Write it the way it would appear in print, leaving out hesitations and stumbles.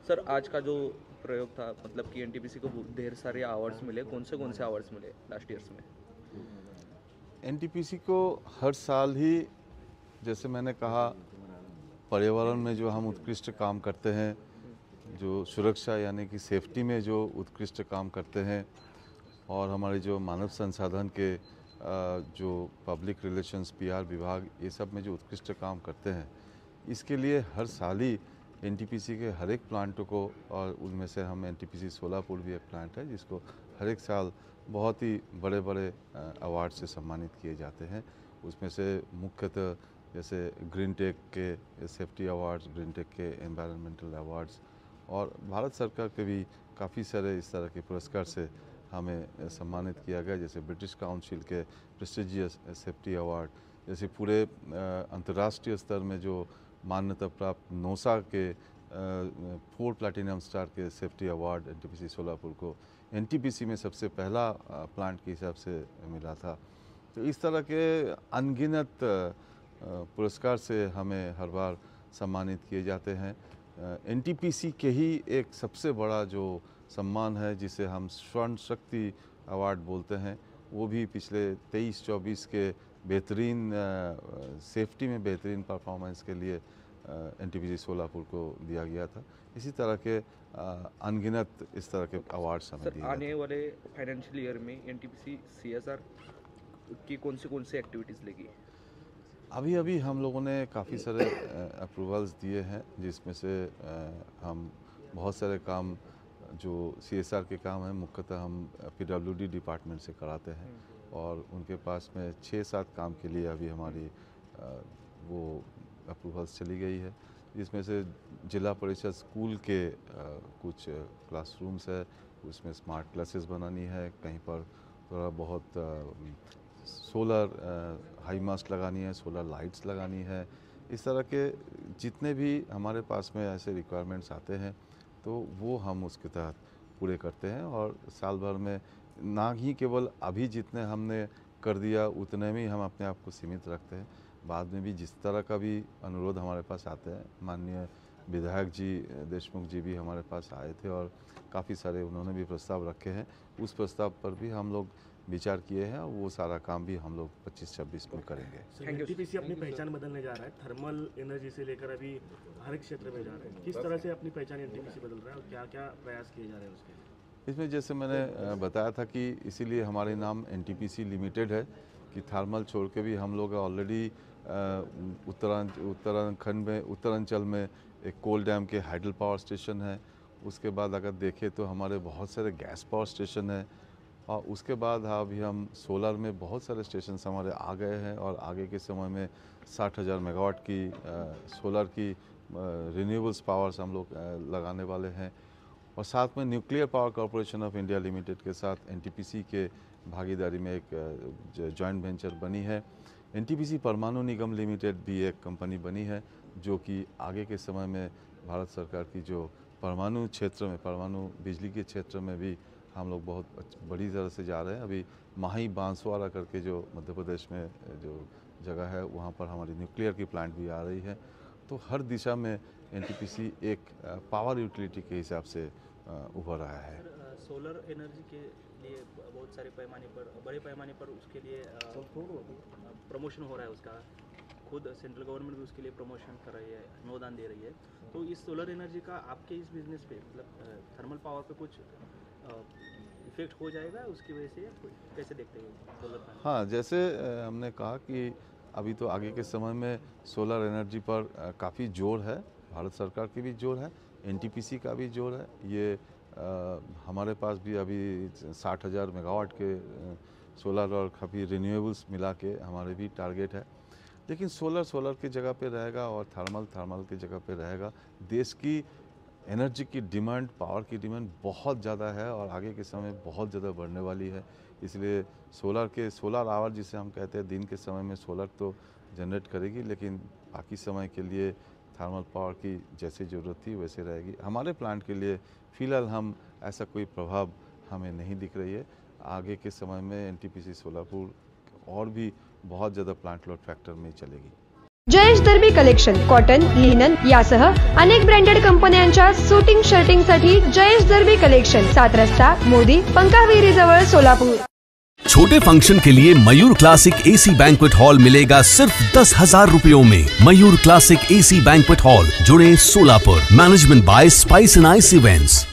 Sir आज का जो प्रयोग था मतलब कि एनटीपीसी को ढेर सारे अवार्ड्स मिले, कौन से अवार्ड्स मिले लास्ट ईयर्स में? एनटीपीसी को हर साल ही, जैसे मैंने कहा, पर्यावरण में जो हम उत्कृष्ट काम करते हैं, जो सुरक्षा यानी कि सेफ्टी में जो उत्कृष्ट काम करते हैं, और हमारे जो मानव संसाधन के जो पब्लिक रिलेशंस पीआर विभाग, ये सब में जो उत्कृष्ट काम करते हैं, इसके लिए हर साल ही एनटीपीसी के हर एक प्लांटों को, और उनमें से हम एनटीपीसी सोलापुर भी एक प्लांट है जिसको हर एक साल बहुत ही बड़े बड़े अवार्ड से सम्मानित किए जाते हैं। उसमें से मुख्यतः जैसे ग्रीन टेक के सेफ्टी अवार्ड्स, ग्रीन टेक के एनवायरनमेंटल अवार्ड्स, और भारत सरकार के भी काफ़ी सारे इस तरह के पुरस्कार से हमें सम्मानित किया गया। जैसे ब्रिटिश काउंसिल के प्रेस्टिजियस सेफ्टी अवार्ड, जैसे पूरे अंतर्राष्ट्रीय स्तर में जो मान्यता प्राप्त नोसा के 4 प्लैटिनम स्टार के सेफ्टी अवार्ड एनटीपीसी सोलापुर को एनटीपीसी में सबसे पहला प्लांट के हिसाब से मिला था। तो इस तरह के अनगिनत पुरस्कार से हमें हर बार सम्मानित किए जाते हैं। एनटीपीसी के ही एक सबसे बड़ा जो सम्मान है जिसे हम स्वर्ण शक्ति अवार्ड बोलते हैं, वो भी पिछले 23-24 के बेहतरीन सेफ्टी में बेहतरीन परफॉर्मेंस के लिए एनटीपीसी सोलापुर को दिया गया था। इसी तरह के अनगिनत इस तरह के अवार्ड्स हमें सर दिए जाते आने हैं। वाले फाइनेंशियल ईयर में एनटीपीसी सीएसआर की कौन सी एक्टिविटीज़ लेगी? अभी अभी हम लोगों ने काफ़ी सारे अप्रूवल्स दिए हैं, जिसमें से हम बहुत सारे काम जो सीएसआर के काम हैं मुख्यतः हम पीडब्ल्यूडी डिपार्टमेंट से कराते हैं, और उनके पास में 6-7 काम के लिए अभी हमारी वो अप्रूवल्स चली गई है, जिसमें से जिला परिषद स्कूल के कुछ क्लासरूम्स है, उसमें स्मार्ट क्लासेस बनानी है, कहीं पर थोड़ा बहुत सोलर हाई मास्ट लगानी है, सोलर लाइट्स लगानी है। इस तरह के जितने भी हमारे पास में ऐसे रिक्वायरमेंट्स आते हैं तो वो हम उसके तहत पूरे करते हैं, और साल भर में ना ही केवल अभी जितने हमने कर दिया उतने में ही हम अपने आप को सीमित रखते हैं। बाद में भी जिस तरह का भी अनुरोध हमारे पास आते हैं, माननीय विधायक जी देशमुख जी भी हमारे पास आए थे और काफ़ी सारे उन्होंने भी प्रस्ताव रखे हैं। उस प्रस्ताव पर भी हम लोग विचार किए हैं, और वो सारा काम भी हम लोग 25-26 में करेंगे। एनटीपीसी अपनी पहचान बदलने जा रहा है, थर्मल एनर्जी से लेकर अभी हर एक क्षेत्र में जा रहे हैं। किस तरह से अपनी पहचान एनटीपीसी बदल रहा है और क्या क्या प्रयास किए जा रहे हैं उसके लिए? इसमें जैसे मैंने बताया था कि इसीलिए हमारे नाम एनटीपीसी लिमिटेड है कि थर्मल छोड़ के भी हम लोग ऑलरेडी उत्तराखंड में, उत्तरांचल में एक कोल डैम के हाइडल पावर स्टेशन है। उसके बाद अगर देखें तो हमारे बहुत सारे गैस पावर स्टेशन है, और उसके बाद अभी हम सोलर में बहुत सारे स्टेशन हमारे आ गए हैं, और आगे के समय में 60,000 मेगावाट की सोलर की रिन्यूएबल्स पावर्स हम लोग लगाने वाले हैं। और साथ में nuclear power corporation of India limited के साथ एनटीपीसी के भागीदारी में एक जॉइंट वेंचर बनी है। एनटीपीसी परमाणु निगम लिमिटेड भी एक कंपनी बनी है, जो कि आगे के समय में भारत सरकार की जो परमाणु क्षेत्र में, परमाणु बिजली के क्षेत्र में भी हम लोग बहुत बड़ी तरह से जा रहे हैं। अभी माही बांसवाड़ा करके जो मध्य प्रदेश में जो जगह है, वहाँ पर हमारी न्यूक्लियर की प्लांट भी आ रही है। तो हर दिशा में एनटीपीसी एक पावर यूटिलिटी के हिसाब से उभर रहा है। सोलर एनर्जी के लिए बहुत सारे पैमाने पर, बड़े पैमाने पर उसके लिए प्रमोशन हो रहा है उसका। खुद सेंट्रल गवर्नमेंट भी उसके लिए प्रमोशन कर रही है, अनुदान दे रही है। तो इस सोलर एनर्जी का आपके इस बिजनेस पे, मतलब थर्मल पावर पे कुछ इफेक्ट हो जाएगा उसकी वजह से, कैसे देखते हैं सोलर पैनल? हाँ, जैसे हमने कहा कि अभी तो आगे के समय में सोलर एनर्जी पर काफ़ी जोर है, भारत सरकार की भी जोर है, एनटीपीसी का भी जोर है। ये हमारे पास भी अभी 60,000 मेगावाट के सोलर और काफ़ी रिन्यूएबल्स मिला के हमारे भी टारगेट है। लेकिन सोलर सोलर की जगह पे रहेगा, और थर्मल थर्मल की जगह पे रहेगा। देश की एनर्जी की डिमांड, पावर की डिमांड बहुत ज़्यादा है, और आगे के समय बहुत ज़्यादा बढ़ने वाली है। इसलिए सोलर आवर जिसे हम कहते हैं, दिन के समय में सोलर तो जनरेट करेगी, लेकिन बाकी समय के लिए थर्मल पावर की जैसे ज़रूरत थी वैसे रहेगी। हमारे प्लांट के लिए फ़िलहाल हम ऐसा कोई प्रभाव हमें नहीं दिख रही है। आगे के समय में एनटीपीसी सोलापुर और भी बहुत ज़्यादा प्लांट लोड फैक्टर में चलेगी। जयेश दर्बी कलेक्शन कॉटन, लिनन यासह अनेक ब्रँडेड कंपन्यांच्या सुटिंग शर्टिंगसाठी जयेश दर्बी कलेक्शन, 7 रस्ता मोदी पंकाविरी जवळ सोलापूर। छोटे फंक्शन के लिए मयूर क्लासिक एसी बैंक्वेट हॉल मिलेगा सिर्फ 10,000 रुपयों में। मयूर क्लासिक एसी बैंक्वेट हॉल, जुड़े Solapur. Management by spice and ice events.